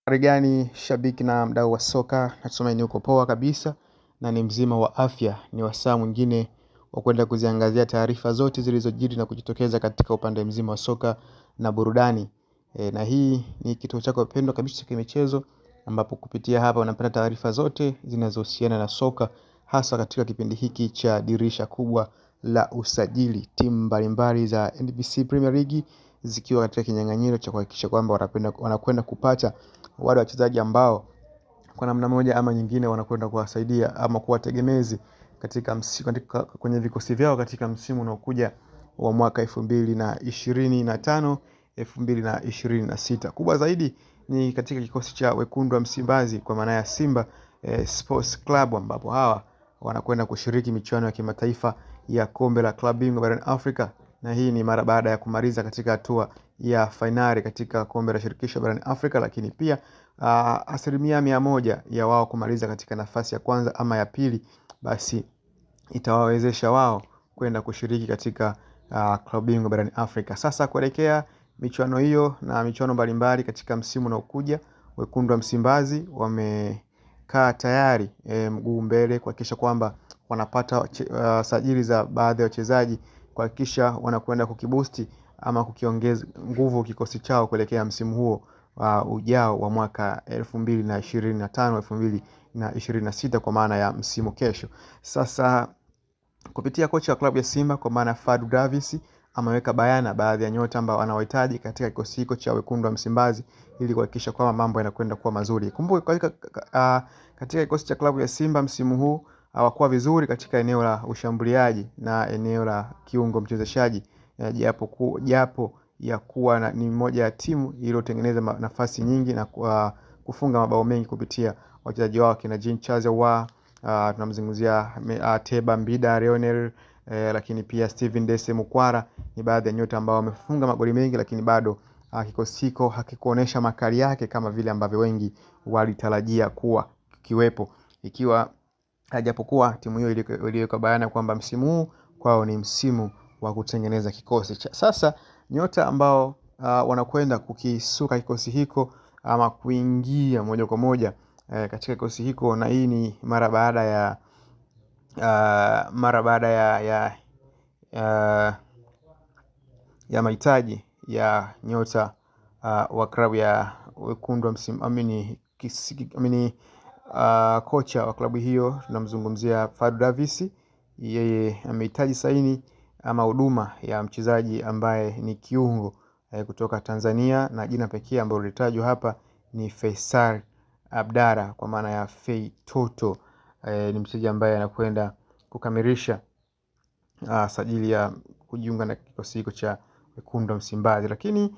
Habari gani shabiki na mdau wa soka, natumaini uko poa kabisa na ni mzima wa afya. Ni wasaa mwingine wa kwenda kuziangazia taarifa zote zilizojiri na kujitokeza katika upande mzima wa soka na burudani. Na hii ni kituo chako pendwa kabisa cha michezo, ambapo kupitia hapa unapata taarifa zote zinazohusiana na soka, hasa katika kipindi hiki cha dirisha kubwa la usajili. Timu mbalimbali za NBC Premier League zikiwa katika kinyang'anyiro cha kuhakikisha kwamba wanakwenda kupata wale wachezaji ambao kwa namna moja ama nyingine wanakwenda kuwasaidia ama kuwa tegemezi kwenye vikosi vyao katika msimu unaokuja wa mwaka 2025 2026. Kubwa zaidi ni katika kikosi cha wekundu wa Msimbazi, kwa maana ya Simba Sports Club, ambapo hawa wanakwenda kushiriki michuano ya kimataifa ya kombe la klabu bingwa barani Afrika, na hii ni mara baada ya kumaliza katika hatua ya finali katika kombe la shirikisho barani Afrika, lakini pia 100% ya wao kumaliza katika nafasi ya kwanza ama ya pili, basi itawawezesha wao kwenda kushiriki katika klabu bingwa barani Afrika. Sasa kuelekea michuano hiyo na michuano mbalimbali katika msimu unaokuja, wekundu wa Msimbazi wamekaa tayari mguu mbele kuhakikisha kwamba wanapata sajili za baadhi ya wachezaji, kuhakikisha wanakwenda kukibusti ama kukiongeza nguvu kikosi chao kuelekea msimu huo ujao wa mwaka 2025 2026, kwa maana ya msimu kesho. Sasa kupitia kocha wa klabu ya Simba kwa maana Fadlu Davis ameweka bayana baadhi ya nyota ambao anawahitaji katika kikosi hiko cha wekundu wa Msimbazi ili kuhakikisha kwamba mambo yanakwenda kuwa mazuri. Kumbuka katika kikosi cha klabu ya Simba msimu huu hawakuwa vizuri katika eneo la ushambuliaji na eneo la kiungo mchezeshaji, japo ya kuwa ni moja ya timu iliyotengeneza nafasi nyingi na kufunga mabao mengi kupitia wachezaji wao kina Jean Charles Ahoua, tunamzungumzia Teba Mbida Lionel, lakini pia Steven Dese Mukwara. Ni baadhi ya nyota ambao wamefunga magoli mengi, lakini bado kikosi hiko hakikuonesha makali yake kama vile ambavyo wengi walitarajia kuwa kiwepo, ikiwa japokuwa timu hiyo iliweka bayana kwamba msimu huu kwao ni msimu wa kutengeneza kikosi. Sasa nyota ambao wanakwenda kukisuka kikosi hiko ama kuingia moja kwa moja katika kikosi hiko, na hii ni mara baada ya mahitaji ya nyota wa klabu ya wekundu wa Msimbazi, kocha wa klabu hiyo tunamzungumzia Fadlu Davis. Yeye amehitaji saini ama huduma ya mchezaji ambaye ni kiungo kutoka Tanzania, na jina pekee ambalo litajwa hapa ni Faisal Abdara, kwa maana ya Fei Toto. Ni mchezaji ambaye anakwenda kukamilisha sajili ya kujiunga na kikosi hiko cha wekundu wa Msimbazi. Lakini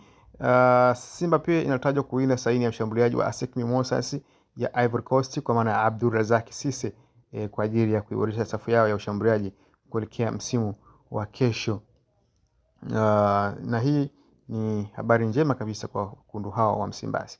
Simba pia inatajwa kuinda saini ya mshambuliaji wa ASEC Mimosas ya Ivory Coast, kwa maana ya Abdul Razak Sise, kwa ajili ya kuiboresha safu yao ya ushambuliaji kuelekea msimu wa kesho. Na hii ni habari njema kabisa kwa wekundu hao wa Msimbazi.